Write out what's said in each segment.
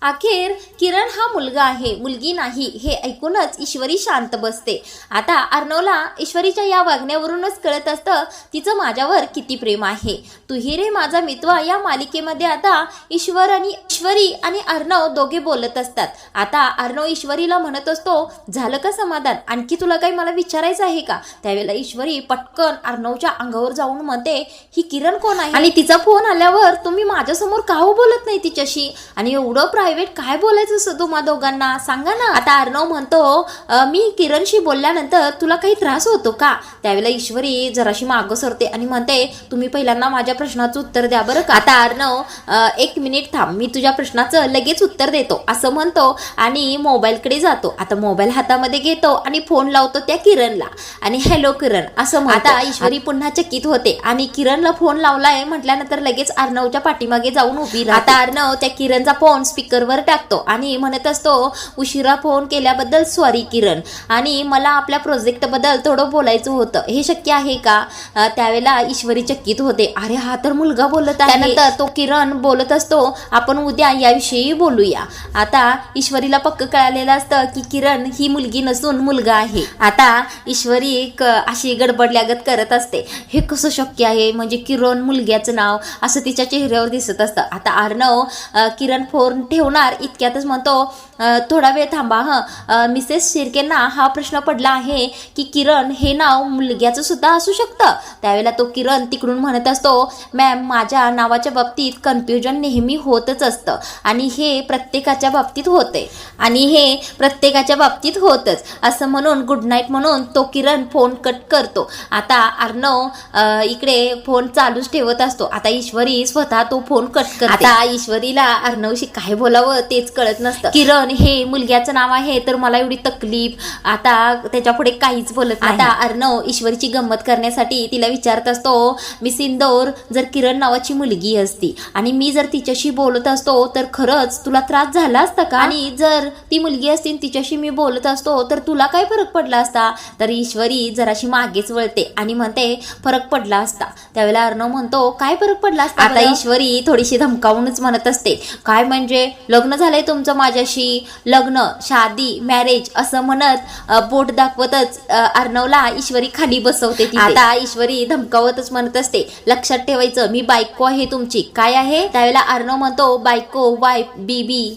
अखेर किरण हा मुलगा आहे, मुलगी नाही हे ऐकूनच ईश्वरी शांत बसते. आता अर्णवला ईश्वरीच्या या वागण्यावरूनच कळत असतं तिचं माझ्यावर किती प्रेम आहे. तू ही रे माझा मितवा या मालिकेमध्ये आता ईश्वरी आणि अर्णव दोघे बोलत असतात. आता अर्णव ईश्वरीला म्हणत असतो, झालं का समाधान, आणखी तुला काही मला विचारायचं आहे का? त्यावेळेला ईश्वरी पटकन अर्णवच्या अंगावर जाऊन म्हणते, ही किरण कोण आहे आणि तिचा फोन आल्यावर तुम्ही माझ्यासमोर का बोलत नाही तिच्याशी, आणि एवढं प्रायव्हेट काय बोलायचं असं तुम्हा दोघांना सांगा ना. आता अर्णव म्हणतो, मी किरणशी बोलल्यानंतर तुला काही त्रास होतो का? त्यावेळेला ईश्वरी जराशी मागं सरते आणि म्हणते, तुम्ही पहिल्यांदा माझ्या प्रश्नाचं उत्तर द्या बरं का. आता अर्णव, 1 मिनिट थांब, मी तुझ्या प्रश्नाचं लगेच उत्तर देतो असं म्हणतो आणि मोबाईलकडे जातो. आता मोबाईल हातामध्ये घेतो आणि फोन लावतो त्या किरणला आणि हॅलो किरण असं म्हणतो. आता ईश्वरी पुन्हा चकित होते आणि किरणला फोन लावलाय म्हटल्यानंतर लगेच अर्णवच्या पाठीमागे जाऊन उभी राहते. आता अर्णव त्या किरणचा फोन स्पीकरवर टाकतो आणि म्हणत असतो, उशिरा फोन केल्याबद्दल सॉरी किरण, आणि मला आपल्या प्रोजेक्ट बद्दल थोडं बोलायचं होतं, हे शक्य आहे का? त्यावेळेला ईश्वरी चकित होते, अरे हा तर मुलगा बोलत आहे. त्यानंतर तो किरण बोलत असतो, आपण उद्या याविषयी बोलूया. आता ईश्वरीला पक्क कळालेलं असतं की किरण ही मुलगी नसून मुलगा आहे. आता ईश्वरी अशी गडबडल्यागत करत असते, हे कसं शक्य आहे, म्हणजे किरण मुलग्याचं नाव असं तिच्या चेहऱ्यावर दिसत असतं. आता अर्णव किरण फोन ठेवणार इतक्यातच म्हणतो, थोडा वेळ थांबा, मिसेस शिर्केंना हा प्रश्न पडला आहे की किरण हे नाव मुलग्याचं सुद्धा असू शकतं. त्यावेळेला तो किरण तिकडून म्हणत असतो, मॅम माझ्या नावाच्या बाबतीत कन्फ्युजन नेहमी होतच असतं आणि हे प्रत्येकाच्या बाबतीत होतच असं म्हणून गुड नाईट म्हणून तो किरण फोन कट करतो. आता अर्णव इकडे फोन चालूच ठेवत असतो. आता ईश्वरी स्वतः तो फोन कट करते. आता ईश्वरीला अर्णवशी काय बोलावं तेच कळत नसतं. किरण हे मुलग्याचं नाव आहे तर मला एवढी तकलीफ, आता त्याच्या पुढे काहीच बोलत नाही. आता अर्णव ईश्वरीची गंमत करण्यासाठी तिला विचारत असतो, मिस इंदौर, जर किरण नावाची मुलगी असती आणि मी जर तिच्याशी बोलत असतो तर खरंच तुला त्रास झाला असता का? आणि जर ती मुलगी असती तिच्याशी मी बोलत असतो तर तुला काय फरक पडला असता? तर ईश्वरी जराशी मागेच वळते आणि म्हणते, फरक पडला असता. त्यावेळेला अर्णव म्हणतो, काय फरक पडला असता? आता ईश्वरी थोडीशी धमकावूनच म्हणत असते, काय म्हणजे लग्न झालंय तुमचं माझ्याशी, लग्न, शादी, मॅरेज असं म्हणत बोट दाखवतच अर्णवला ईश्वरी खाली बसवते. आता ईश्वरी धमकावतच म्हणत असते, लक्षात ठेवायचं मी बायको आहे तुमची. काय आहे? त्यावेळेला अर्णव म्हणतो, बायको, वाईफ, बीबी.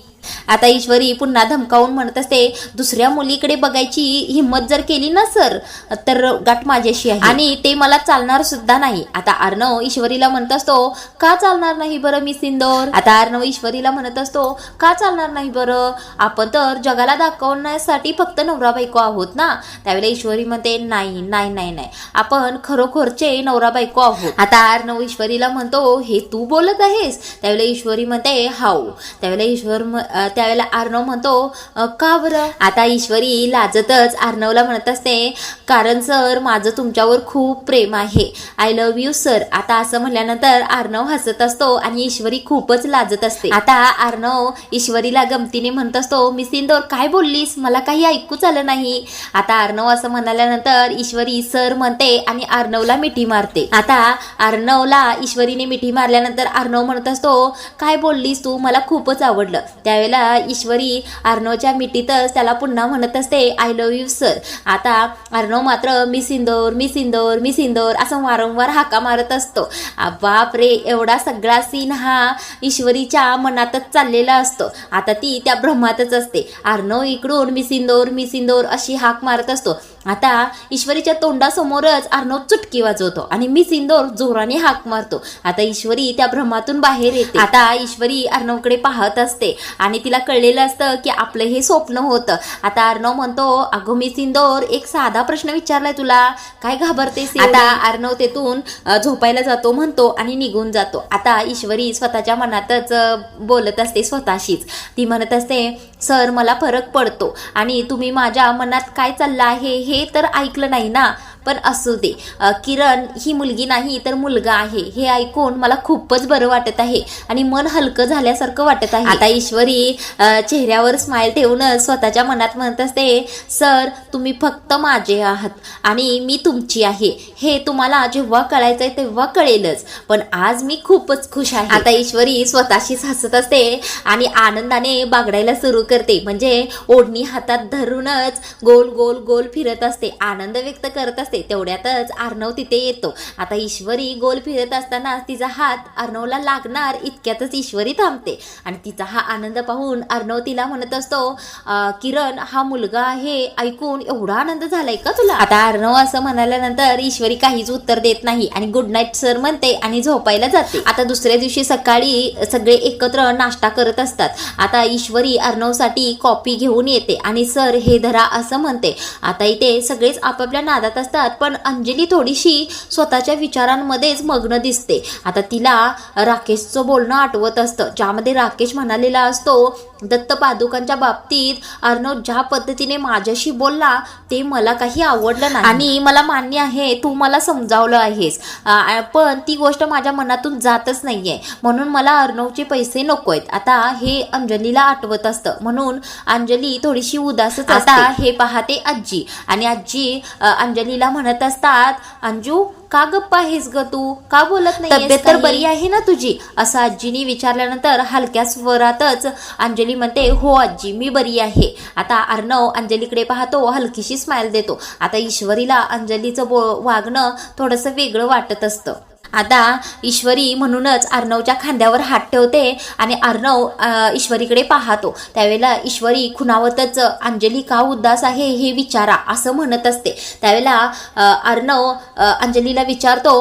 आता ईश्वरी पुन्हा धमकावून म्हणत असते, दुसऱ्या मुलीकडे बघायची हिंमत जर केली ना सर तर गाठ माझ्याशी आहे आणि ते मला चालणार सुद्धा नाही. आता अर्णव ईश्वरीला म्हणत असतो, का चालणार नाही बरं मिस इंदौर? आता अर्णव ईश्वरीला म्हणत असतो, का चालणार नाही बरं, आपण तर जगाला दाखवण्यासाठी फक्त नवरा बायको आहोत ना. त्यावेळेला ईश्वरी म्हणते, नाही नाही नाही नाही, आपण खरोखरचे नवरा बायको आहोत. आता अर्णव ईश्वरीला म्हणतो, हे तू बोलत आहेस? त्यावेळेला ईश्वरी म्हणते, हाऊ. त्यावेळेला अर्णव म्हणतो, का बरं? आता ईश्वरी लाजतच अर्णवला म्हणत असते, कारण सर माझं तुमच्यावर खूप प्रेम आहे, आय लव्ह यू सर. आता असं म्हणल्यानंतर अर्णव हसत असतो आणि ईश्वरी खूपच लाजत असते. आता अर्णव ईश्वरीला गमतीने म्हणत असतो, मिस इंदौर काय बोललीस, मला काही ऐकूच आलं नाही. आता अर्णव असं म्हणाल्यानंतर ईश्वरी सर म्हणते आणि अर्णवला मिठी मारते. आता अर्णवला ईश्वरीने मिठी मारल्यानंतर अर्णव म्हणत असतो, काय बोललीस तू, मला खूपच आवडलं. त्यावेळेला ईश्वरी अर्णवच्या मिठीतच त्याला पुन्हा म्हणत असते, आय लव्ह यू सर. आता अर्णव मात्र miss Indore miss Indore miss Indore असं वारंवार हाका मारत असतो. बाप रे, एवढा सगळा सीन हा ईश्वरीच्या मनातच चाललेला असतो. आता ती त्या भ्रमातच असते. अर्णव इकडून मिस इंदौर अशी हाक मारत असतो. आता ईश्वरीच्या तोंडासमोरच अर्णव चुटकी वाजवतो आणि मिस इंदौर जोराने हाक मारतो. आता ईश्वरी त्या भ्रमातून बाहेर येते. आता ईश्वरी अर्णवकडे पाहत असते आणि तिला कळलेलं असतं की आपलं हे स्वप्न होतं. आता अर्णव म्हणतो, अगं मिस इंदौर, एक साधा प्रश्न विचारलाय तुला, काय घाबरतेस? आता अर्णव तेथून झोपायला जातो म्हणतो आणि निघून जातो. आता ईश्वरी स्वतःच्या मनातच बोलत असते स्वतःशीच. ती म्हणत असते, सर मला फरक पडतो आणि तुम्ही माझ्या मनात काय चाललं आहे हे तर ऐकलं नाही ना, पण असू दे, किरण ही मुलगी नाही तर मुलगा आहे हे ऐकून मला खूपच बरं वाटत आहे आणि मन हलकं झाल्यासारखं वाटत आहे. आता ईश्वरी चेहऱ्यावर स्माइल ठेवूनच स्वतःच्या मनात म्हणत असते, सर तुम्ही फक्त माझे आहात आणि मी तुमची आहे हे तुम्हाला जेव्हा कळायचंय तेव्हा कळेलच, पण आज मी खूपच खुश आहे. आता ईश्वरी स्वतःशीच हसत असते आणि आनंदाने बागडायला सुरू करते, म्हणजे ओढणी हातात धरूनच गोल गोल गोल फिरत असते, आनंद व्यक्त करत असते. तेवढ्यातच अर्णव तिथे येतो. आता ईश्वरी गोल फिरत असताना तिचा हात अर्णवला लागणार इतक्यातच ईश्वरी थांबते आणि तिचा हा आनंद पाहून अर्णव तिला म्हणत असतो, किरण हा मुलगा आहे ऐकून एवढा आनंद झालाय का तुला? आता अर्णव असं म्हणाल्यानंतर ईश्वरी काहीच उत्तर देत नाही आणि गुड नाईट सर म्हणते आणि झोपायला जाते. आता दुसऱ्या दिवशी सकाळी सगळे एकत्र नाश्ता करत असतात. आता ईश्वरी अर्णवसाठी कॉफी घेऊन येते आणि सर हे धरा असं म्हणते. आता इथे सगळेच आपापल्या नादात असतात, पण अंजली थोडीशी स्वतःच्या विचारांमध्येच मग्न दिसते. आता तिला राकेशचं बोलणं आठवत असतं, ज्यामध्ये राकेश म्हणालेला असतो, दत्त पादुकांच्या बाबतीत अर्णव ज्या पद्धतीने माझ्याशी बोलला ते मला काही आवडलं नाही आणि मला मान्य आहे तू मला समजावलं आहेस, पण ती गोष्ट माझ्या मनातून जातच नाहीये, म्हणून मला अर्णवचे पैसे नकोयत. आता हे अंजलीला आठवत असतं, म्हणून अंजली थोडीशी उदासच असते. आता हे पाहते आजी आणि आजी अंजलीला म्हणत असतात, अंजू का गप्प आहेस ग तू, का बोलत नाही, तब्येत तर बरी आहे ना तुझी, असं आजीनी विचारल्यानंतर हलक्या स्वरातच अंजली म्हणते, हो आजी मी बरी आहे. आता अर्णव अंजलीकडे पाहतो, हलकीशी स्माइल देतो. आता ईश्वरीला अंजलीचं वागणं थोडंसं वेगळं वाटत असतं. आता ईश्वरी म्हणूनच अर्णवच्या खांद्यावर हात ठेवते आणि अर्णव ईश्वरीकडे पाहतो. त्यावेळेला ईश्वरी खुणावतच अंजली का उदास आहे हे विचारा असं म्हणत असते. त्यावेळेला अर्णव अंजलीला विचारतो,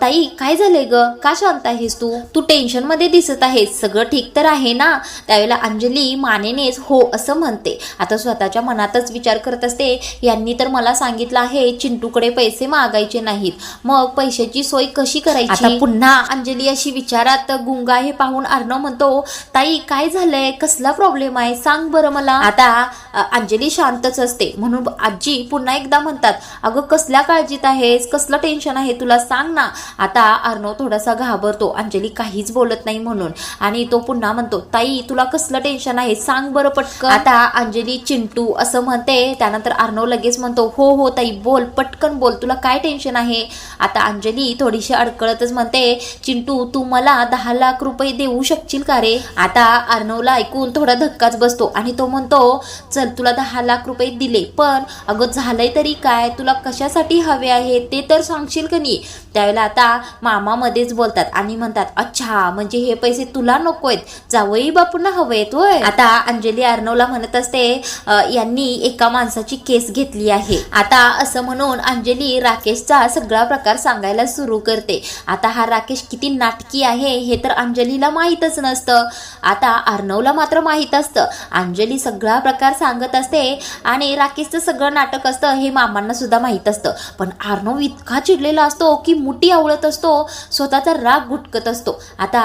ताई काय झालंय ग, का शांत आहेस तू टेन्शनमध्ये दिसत आहेस, सगळं ठीक तर आहे ना? त्यावेळेला अंजली मानेनेच हो असं म्हणते. आता स्वतःच्या मनातच विचार करत असते, यांनी तर मला सांगितलं आहे चिंटूकडे पैसे मागायचे नाहीत, मग पैशाची सोय कशी करायची? आता पुन्हा अंजली अशी विचारात गुंग आहे पाहून अर्णव म्हणतो, ताई काय झालंय, कसला प्रॉब्लेम आहे सांग बरं मला. आता अंजली शांतच असते, म्हणून आजी पुन्हा एकदा म्हणतात, अगं कसल्या काळजीत आहेस, कसलं टेन्शन आहे तुला सांग ना. आता अर्णव थोडासा घाबरतो अंजली काहीच बोलत नाही म्हणून, आणि तो पुन्हा म्हणतो, ताई तुला कसलं टेन्शन आहे सांग बरं पटकन. आता अंजली चिंटू असं म्हणते. त्यानंतर अर्णव लगेच म्हणतो, हो हो ताई बोल, पटकन बोल, तुला काय टेन्शन आहे? आता अंजली थोडीशी अडकळतच म्हणते, चिंटू तू मला 10 लाख रुपये देऊ शकशील का रे? आता अर्णवला ऐकून थोडा धक्काच बसतो आणि तो म्हणतो, चल तुला 10 लाख रुपये दिले, पण अगं झालंय तरी काय, तुला कशासाठी हवे आहे ते तर सांगशील का नाही? त्यावेळेला आता मामा मध्येच बोलतात आणि म्हणतात, अच्छा म्हणजे हे पैसे तुला नकोयत, जावई बापूंना हवेत होय? आता अंजली अर्णवला म्हणत असते, यांनी एका माणसाची केस घेतली आहे. आता असं म्हणून अंजली राकेशचा सगळा प्रकार सांगायला सुरू करते. आता हा राकेश किती नाटकी आहे हे तर अंजलीला माहीतच नसतं, आता अर्णवला मात्र माहीत असतं. अंजली सगळा प्रकार सांगत असते आणि राकेशचं सगळं नाटक असतं हे मामांना सुद्धा माहीत असतं, पण अर्णव इतका चिडलेला असतो की मुठी आवळत असतो, स्वतःचा राग गुटकत असतो. आता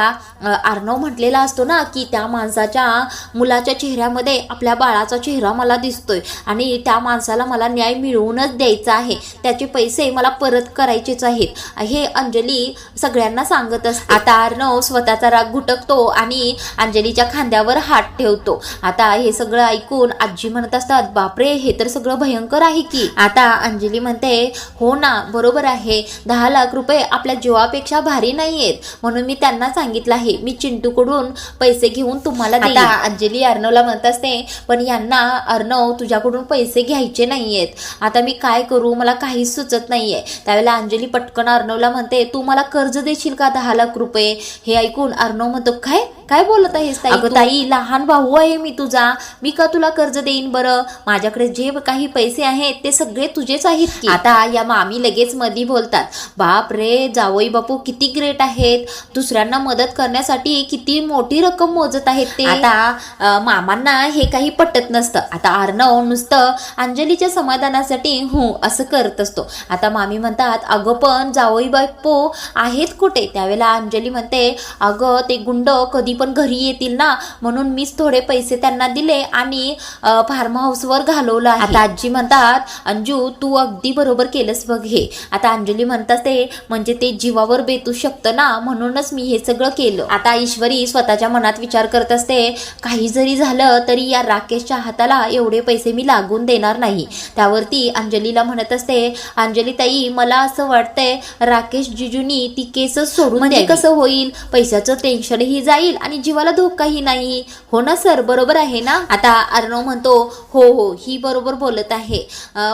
अर्णव म्हटलेला असतो ना की त्या माणसाच्या मुलाच्या चेहऱ्यामध्ये आपल्या बाळाचा चेहरा मला दिसतोय आणि त्या माणसाला मला न्याय मिळवूनच द्यायचा आहे, त्याचे पैसे मला परत करायचेच आहेत, हे अंजली सगळ्यांना सांगत असते. आता अर्णव स्वतःचा राग घुटकतो आणि अंजलीच्या खांद्यावर हात ठेवतो. आता हे सगळं ऐकून आजी म्हणत असतात, बापरे हे तर सगळं भयंकर आहे की. आता अंजली म्हणते, हो ना बरोबर आहे, 10 लाख रुपये आपल्या जीवापेक्षा भारी नाहीयेत, म्हणून मी त्यांना सांगितलं आहे मी चिंटूकडून पैसे घेऊन तुम्हाला देईन. आता अंजली अर्णवला म्हणत असते, पण यांना अर्णव तुझ्याकडून पैसे घ्यायचे नाहीयेत, आता मी काय करू, मला काहीच सुचत नाहीये. त्यावेळेला अंजली पटकन अर्णवला म्हणते, तू मला कर्ज देशील का 10 लाख रुपये? हे ऐकून अर्णव म्हणतो, काय काय बोलत आहेस ताई? अगं ताई लहान भाऊ आहे मी तुझा, मी का तुला कर्ज देईन बरं, माझ्याकडे जे काही पैसे आहेत ते सगळे तुझेच आहेत की. आता या मामी लगेच मध्ये बोलतात, बाप रे जावई बापू किती ग्रेट आहेत, दुसऱ्यांना मदत करण्यासाठी किती मोठी रक्कम मोजत आहेत ते. आता मामांना हे काही पटत नसतं. आता अर्णव नुसतं अंजलीच्या समाधानासाठी हो असं करत असतो. आता मामी म्हणतात, अगं पण जावई बापू आहेत कुठे? त्यावेळेला अंजली म्हणते, अगं ते गुंड कधी पण घरी येतील ना, म्हणून मीच थोडे पैसे त्यांना दिले आणि फार्म हाऊसवर घालवलं आहे. आता आजी म्हणतात, अंजू तू अगदी बरोबर केलंस बघ हे. आता अंजली म्हणतात ते म्हणजे ते जीवावर बेतू शकतं ना, म्हणूनच मी हे सगळं केलं. आता ईश्वरी स्वतःच्या मनात विचार करत असते, काही जरी झालं तरी या राकेशच्या हाताला एवढे पैसे मी लागून देणार नाही. त्यावरती अंजलीला म्हणत असते, अंजली ताई मला असं वाटतंय राकेश जिजूनी ती केसच सोडून म्हणजे कसं होईल, पैशाचं टेन्शनही जाईल आणि जीवाला धोकाही नाही. हो ना सर, बरोबर आहे ना? आता अर्णव म्हणतो, हो हो ही बरोबर बोलत आहे.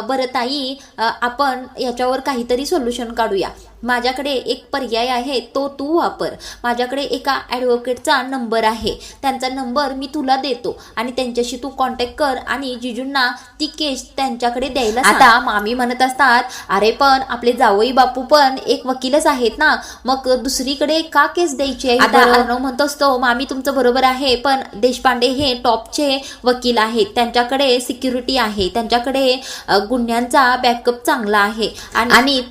बरं ताई, आपण याच्यावर काहीतरी सोल्युशन काढूया. माझ्याकडे एक पर्याय आहे, तो तू वापर. माझ्याकडे एका ॲडव्होकेटचा नंबर आहे, त्यांचा नंबर मी तुला देतो आणि त्यांच्याशी तू कॉन्टॅक्ट कर आणि जिजूंना ती केस त्यांच्याकडे द्यायला. आता मामी म्हणत असतात, अरे पण आपले जावई बापू पण एक वकीलच आहेत ना, मग दुसरीकडे का केस द्यायची आहे? आता अर्णव म्हणत असतो, मामी तुमचं बरोबर आहे, पण देशपांडे हे टॉपचे वकील आहेत, त्यांच्याकडे सिक्युरिटी आहे, त्यांच्याकडे गुन्ह्यांचा बॅकअप चांगला आहे आणि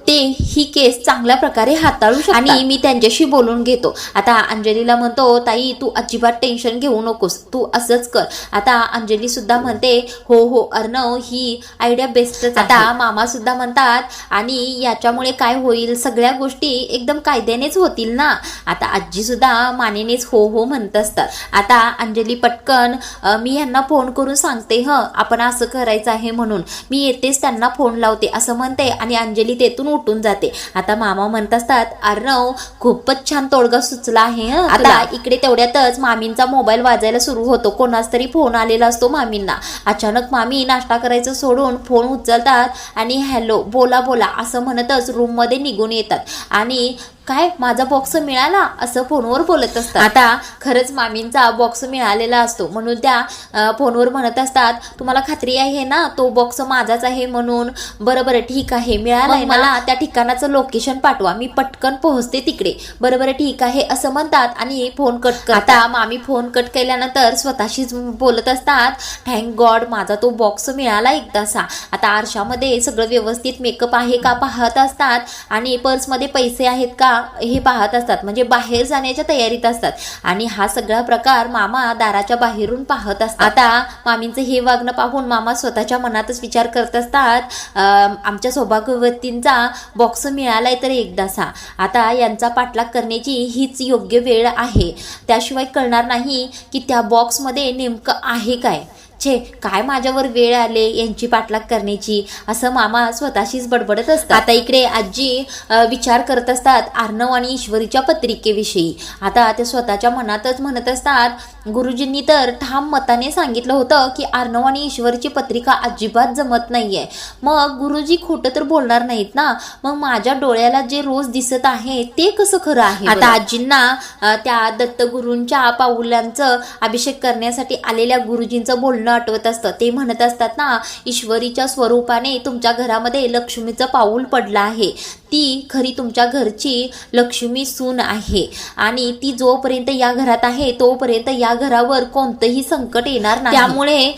ते ही केस चांगल्या प्रकारे हाताळू शकतात आणि मी त्यांच्याशी बोलून घेतो. आता अंजलीला म्हणतो, ताई तू अजिबात टेन्शन घेऊ नकोस, तू असंच कर. आता अंजली सुद्धा म्हणते, हो हो अर्णव ही आयडिया बेस्टच. आता मामा सुद्धा म्हणतात, आणि याच्यामुळे काय होईल, सगळ्या गोष्टी एकदम कायद्यानेच होतील ना. आता आजी सुद्धा मानेनेच हो हो म्हणत असतात. आता अंजली पटकन, मी ह्यांना फोन करून सांगते आपण असं करायचं आहे म्हणून, मी येतेच त्यांना फोन लावते असं म्हणते आणि अंजली तेथून उठून जाते. आता मामा म्हणत असतात, अर्णव खूपच छान तोडगा सुचला आहे. आता इकडे तेवढ्यातच मामींचा मोबाईल वाजायला सुरू होतो. कोणाच तरी फोन आलेला असतो मामींना. अचानक मामी नाश्ता करायचं सोडून फोन उचलतात आणि हॅलो बोला बोला असं म्हणतच रूम मध्ये निघून येतात आणि काय माझा बॉक्स मिळाला असं फोनवर बोलत असतात. आता खरंच मामींचा बॉक्स मिळालेला असतो म्हणून त्या फोनवर म्हणत असतात, तुम्हाला खात्री आहे ना तो बॉक्स माझाच आहे म्हणून? बरोबर ठीक आहे, मिळालाय मला त्या ठिकाणाचं लोकेशन पाठवा, मी पटकन पोहोचते तिकडे. बरोबर ठीक आहे असं म्हणतात आणि फोन कट करतात. आता मामी फोन कट केल्यानंतर स्वतःशीच बोलत असतात, थँक गॉड माझा तो बॉक्स मिळाला एकदाचा. आता आरशामध्ये सगळं व्यवस्थित मेकअप आहे का पाहत असतात आणि पर्समध्ये पैसे आहेत का हे पाहत असतात, म्हणजे बाहेर जाण्याच्या तयारीत असतात. आणि हा सगळा प्रकार मामा दाराच्या बाहेरून पाहत असतात. आता मामींचं हे वागणं पाहून मामा स्वतःच्या मनातच विचार करत असतात, आमच्या सौभाग्यवतींचा बॉक्स मिळालाय तर एकदाचा, आता यांचा पाठलाग करण्याची हीच योग्य वेळ आहे. त्याशिवाय कळणार नाही की त्या बॉक्समध्ये नेमकं आहे काय. छे काय माझ्यावर वेळ आले यांची पाठलाग करण्याची, असं मामा स्वतःशीच बडबडत असतात. आता इकडे आजी विचार करत असतात अर्णव आणि ईश्वरीच्या पत्रिकेविषयी. आता ते स्वतःच्या मनातच म्हणत असतात, गुरुजींनी तर ठाम मताने सांगितलं होतं की अर्णव आणि ईश्वरीची पत्रिका अजिबात जमत नाहीये. मग गुरुजी खोटं तर बोलणार नाहीत ना, मग माझ्या डोळ्याला जे रोज दिसत आहे ते कसं खरं आहे? आता आजींना त्या दत्तगुरूंच्या पाऊलांचं अभिषेक करण्यासाठी आलेल्या गुरुजींचं बोलणं आठवत असतं. ते म्हणत असतात ना, ईश्वरीच्या स्वरूपाने तुमच्या घरामध्ये लक्ष्मीचं पाऊल पडलं आहे, ती खरी तुमच्या घरची लक्ष्मी सून आहे आणि ती जोपर्यंत या घरात आहे तोपर्यंत या घरावर कोणतंही संकट येणार नाही. त्यामुळे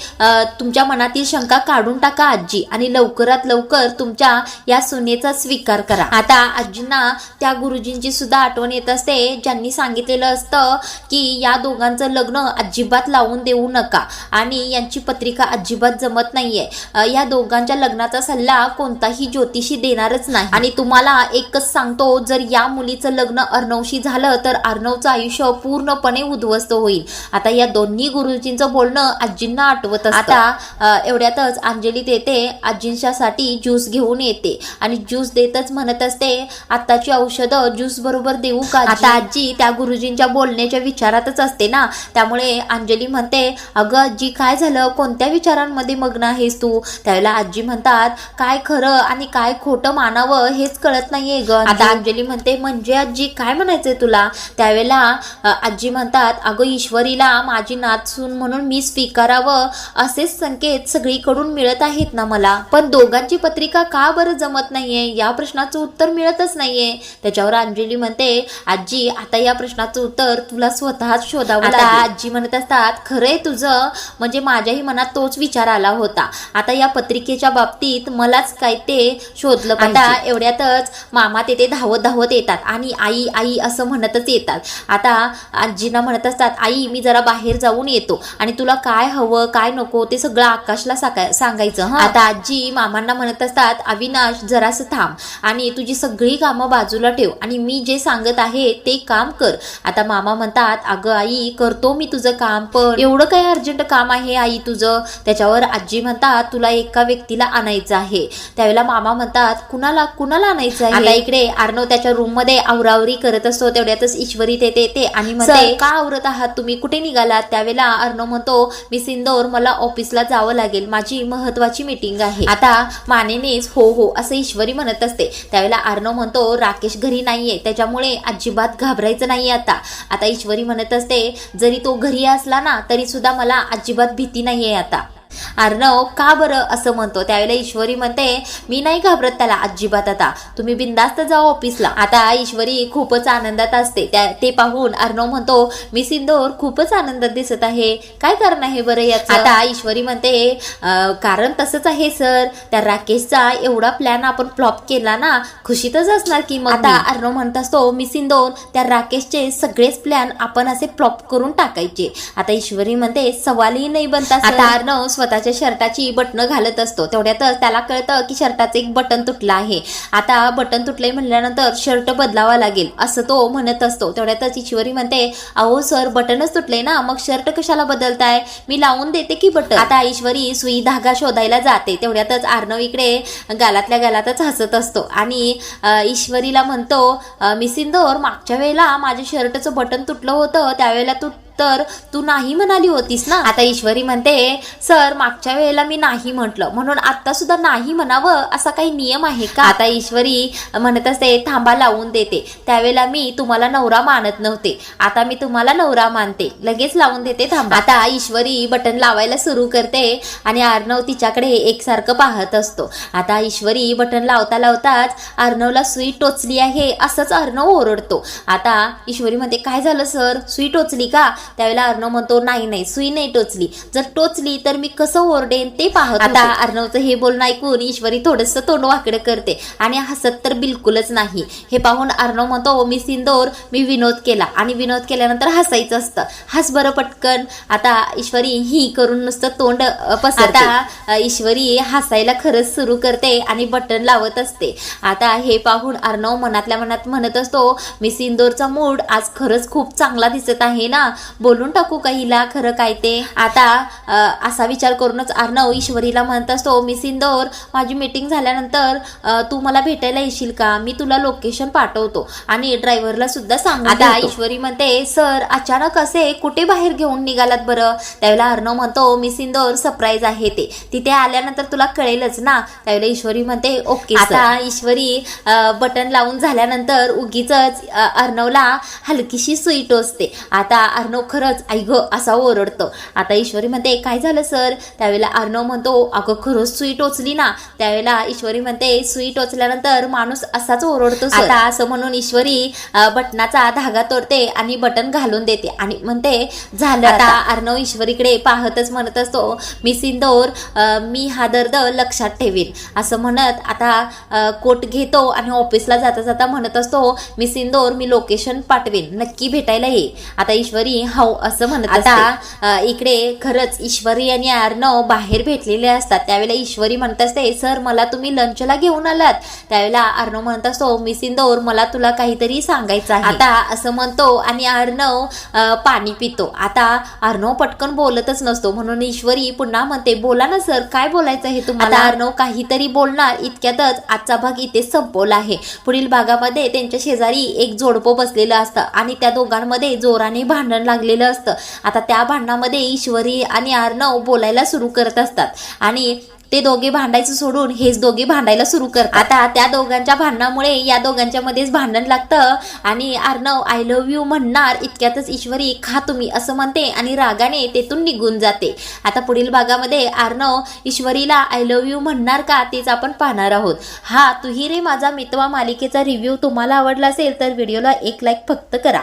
तुमच्या मनातील शंका काढून टाका आजी आणि लवकरात लवकर तुमच्या या सुनेचा स्वीकार करा. आता आजींना त्या गुरुजींची सुद्धा आठवण येत असते ज्यांनी सांगितलेलं असतं की या दोघांचं लग्न अजिबात लावून देऊ नका आणि यांची पत्रिका अजिबात जमत नाहीये. या दोघांच्या लग्नाचा सल्ला कोणताही ज्योतिषी देणारच नाही आणि तुम्हाला एकच सांगतो, जर या मुलीचं लग्न अर्णवशी झालं तर अर्णवचं आयुष्य पूर्णपणे उद्ध्वस्त होईल. आता या दोन्ही गुरुजींचं बोलणं आजींना आठवत असतं. आता एवढ्यातच अंजली येते, आजींच्यासाठी ज्यूस घेऊन येते आणि ज्यूस देतच म्हणत असते, आताची औषधं ज्यूस बरोबर देऊ का? आता आजी त्या गुरुजींच्या बोलण्याच्या विचारातच असते ना, त्यामुळे अंजली म्हणते, अगं आजी काय झालं, कोणत्या विचारांमध्ये मग्न आहेस तू? त्यावेळेला आजी म्हणतात, काय खरं आणि काय खोटं मानावं हेच कळत नाहीये ग. आता अंजली म्हणते, म्हणजे आजी काय म्हणायचंय तुला? त्यावेळेला आजी म्हणतात, अगं ईश्वरीला माझी नातसून म्हणून मी स्वीकारावं असेच संकेत सगळीकडून मिळत आहेत ना मला, पण दोघांची पत्रिका का बरं जमत नाहीये या प्रश्नाचं उत्तर मिळतच नाहीये. त्याच्यावर अंजली म्हणते, आजी आता या प्रश्नाचं उत्तर तुला स्वतःच शोधावं लागेल. आजी म्हणत असतात, खरंय तुझं, म्हणजे माझ्याही मनात तोच विचार आला होता. आता या पत्रिकेच्या बाबतीत मलाच काय ते शोधलं पाहिजे. आता एवढ्यातच मामा तिथे धावत धावत येतात आणि आई आई असं म्हणतच येतात. आता आजींना म्हणत असतात, आई मी जरा बाहेर जाऊन येतो आणि तुला काय हवं काय नको ते सगळं आकाशला सांगायचं. आता आजी मामांना म्हणत असतात, अविनाश जरासं थांब आणि तुझी सगळी कामं बाजूला ठेव आणि मी जे सांगत आहे ते काम कर. आता मामा म्हणतात, अगं आई करतो मी तुझं काम, पण एवढं काय अर्जंट काम आहे आई तुझं? त्याच्यावर आजी म्हणतात, तुला एका व्यक्तीला आणायचं आहे. त्यावेळेला मामा म्हणतात, कुणाला कुणाला आणायचं आहे? आता इकडे अर्णव त्याच्या रूम मध्ये आवरावरी करत असतो. तेवढ्यातच ईश्वरी तेथे येते आणि म्हणते, का आवरत आहात तुम्ही, कुठे निघालात? त्यावेळेला अर्णव म्हणतो, मी सिंदूर मला ऑफिसला जावं लागेल, माझी महत्वाची मीटिंग आहे. आता मानेनेच हो हो असं ईश्वरी म्हणत असते. त्यावेळेला अर्णव म्हणतो, राकेश घरी नाहीये त्याच्यामुळे अजिबात घाबरायचं नाही. आता ईश्वरी म्हणत असते, जरी तो घरी असला ना तरी सुद्धा मला अजिबात भीती नाहीये. आता अर्णव का बरं असं म्हणतो. त्यावेळेला ईश्वरी म्हणते, मी नाही घाबरत त्याला अजिबात, आता तुम्ही बिंदास्त जा ऑफिसला. आता ईश्वरी खूपच आनंदात असते. ते पाहून अर्णव म्हणतो, मी सिंदूर खूपच आनंदात दिसत आहे, काय कारण आहे बरं याचं? आता ईश्वरी म्हणते, कारण तसंच आहे सर, त्या राकेशचा एवढा प्लॅन आपण फ्लॉप केला ना, खुशीतच असणार की. मग आता अर्णव म्हणत असतो, मी सिंदूर त्या राकेशचे सगळेच प्लॅन आपण असे फ्लॉप करून टाकायचे. आता ईश्वरी म्हणते, सवालही नाही बनता. आता अर्णव स्वतःच्या शर्टाची बटणं घालत असतो. तेवढ्यातच त्याला कळतं की शर्टाचं एक बटन तुटलं आहे. आता बटन तुटलंय म्हणल्यानंतर शर्ट बदलावा लागेल असं तो म्हणत असतो. तेवढ्यातच ईश्वरी म्हणते, अहो सर बटनच तुटलंय ना, मग शर्ट कशाला बदलताय, मी लावून देते की बटन. आता ईश्वरी सुई धागा शोधायला जाते. तेवढ्यातच अर्णव इकडे गालातल्या गालातच हसत असतो आणि ईश्वरीला म्हणतो, मी सिंदूर मागच्या वेळेला माझ्या शर्टचं बटन तुटलं होतं त्यावेळेला तू नाही म्हणाली होतीस ना. आता ईश्वरी म्हणते, सर मागच्या वेळेला मी नाही म्हटलं म्हणून आता सुद्धा नाही म्हणावं असा काही नियम आहे का? आता ईश्वरी म्हणत असते, थांबा लावून देते, त्यावेळेला मी तुम्हाला नवरा मानत नव्हते, आता मी तुम्हाला नवरा मानते, लगेच लावून देते, थांबा. आता ईश्वरी बटन लावायला सुरू करते आणि अर्णव तिच्याकडे एकसारखं पाहत असतो. आता ईश्वरी बटन लावता लावताच अर्णवला सुई टोचली आहे असंच अर्णव ओरडतो. आता ईश्वरी म्हणते, काय झालं सर, सुई टोचली का? त्यावेळेला अर्णव म्हणतो, नाही सुई नाही टोचली, जर टोचली तर मी कसं ओरडेन ते पाहत. आता अर्णवचं हे बोलणं ऐकून ईश्वरी थोडंसं तोंड वाकडं करते आणि हसत तर बिलकुलच नाही. हे पाहून अर्णव म्हणतो, मी सिंदूर मी विनोद केला आणि विनोद केल्यानंतर हसायचं असतं, हस बरं पटकन. आता ईश्वरी ही करून नुसतं तोंड पसरते. आता ईश्वरी हसायला खरंच सुरू करते आणि बटन लावत असते. आता हे पाहून अर्णव मनातल्या मनात म्हणत असतो, मी सिंदूरचा मूड आज खरंच खूप चांगला दिसत आहे ना, बोलून टाकू का हिला खरं काय ते. आता असा विचार करूनच अर्णव ईश्वरीला म्हणत असतो, मी सिंदूर माझी मीटिंग झाल्यानंतर तू मला भेटायला येशील का, मी तुला लोकेशन पाठवतो आणि ड्रायव्हरला सुद्धा सांग. आता ईश्वरी म्हणते, सर अचानक असे कुठे बाहेर घेऊन निघालात बरं? त्यावेळेला अर्णव म्हणतो, मी सिंदूर सरप्राईज आहे ते तिथे आल्यानंतर तुला कळेलच ना. त्यावेळेला ईश्वरी म्हणते, ओके. आता ईश्वरी बटन लावून झाल्यानंतर उगीच अर्णवला हलकीशी सुई टोचते. आता अर्णव खरंच आई ग असा ओरडतो. आता ईश्वरी म्हणते, काय झालं सर? त्यावेळेला अर्णव म्हणतो, अगं खरंच सुई टोचली ना. त्यावेळेला ईश्वरी म्हणते, सुई टोचल्यानंतर माणूस असाच ओरडतो. आता असं म्हणून ईश्वरी बटनाचा धागा तोडते आणि बटन घालून देते आणि म्हणते, झालं. आता अर्णव ईश्वरीकडे पाहतच म्हणत असतो, मी सिंदूर मी हा दर्द लक्षात ठेवीन असं म्हणत आता कोट घेतो आणि ऑफिसला जाता जाता म्हणत असतो, मी सिंदूर मी लोकेशन पाठवेन, नक्की भेटायला ये. आता ईश्वरी हो असं म्हणत. आता इकडे खरंच ईश्वरी आणि अर्णव बाहेर भेटलेले असतात. त्यावेळेला ईश्वरी म्हणत असते, सर मला तुम्ही लंचला घेऊन आलात? त्यावेळेला अर्णव म्हणत असतो, मी सिंदूर मला तुला काहीतरी सांगायचं आहे. आता असं म्हणतो आणि अर्णव पाणी पितो. आता अर्णव पटकन बोलतच नसतो म्हणून ईश्वरी पुन्हा म्हणते, बोला ना सर काय बोलायचं आहे तुम्हाला? अर्णव काहीतरी बोलणार इतक्यातच आजचा भाग इथे संपवला आहे. पुढील भागामध्ये त्यांच्या शेजारी एक जोडपं बसलेलं असतं आणि त्या दोघांमध्ये जोराने भांडण लागलेलं असतं. आता त्या भांडणामध्ये ईश्वरी आणि अर्णव बोलायला सुरू करत असतात आणि ते दोघे भांडायचं सोडून हेच दोघे भांडायला सुरू करतात. आता त्या दोघांच्या भांडणामुळे या दोघांच्या मध्येच भांडण लागतं आणि अर्णव आय लव्ह यू म्हणणार इतक्यातच ईश्वरी खा तुम्ही असं म्हणते आणि रागाने तेथून निघून जाते. आता पुढील भागामध्ये अर्णव ईश्वरीला आय लव्ह यू म्हणणार का तेच आपण पाहणार आहोत. हा तुही रे माझा मितवा मालिकेचा रिव्ह्यू तुम्हाला आवडला असेल तर व्हिडिओला एक लाईक फक्त करा.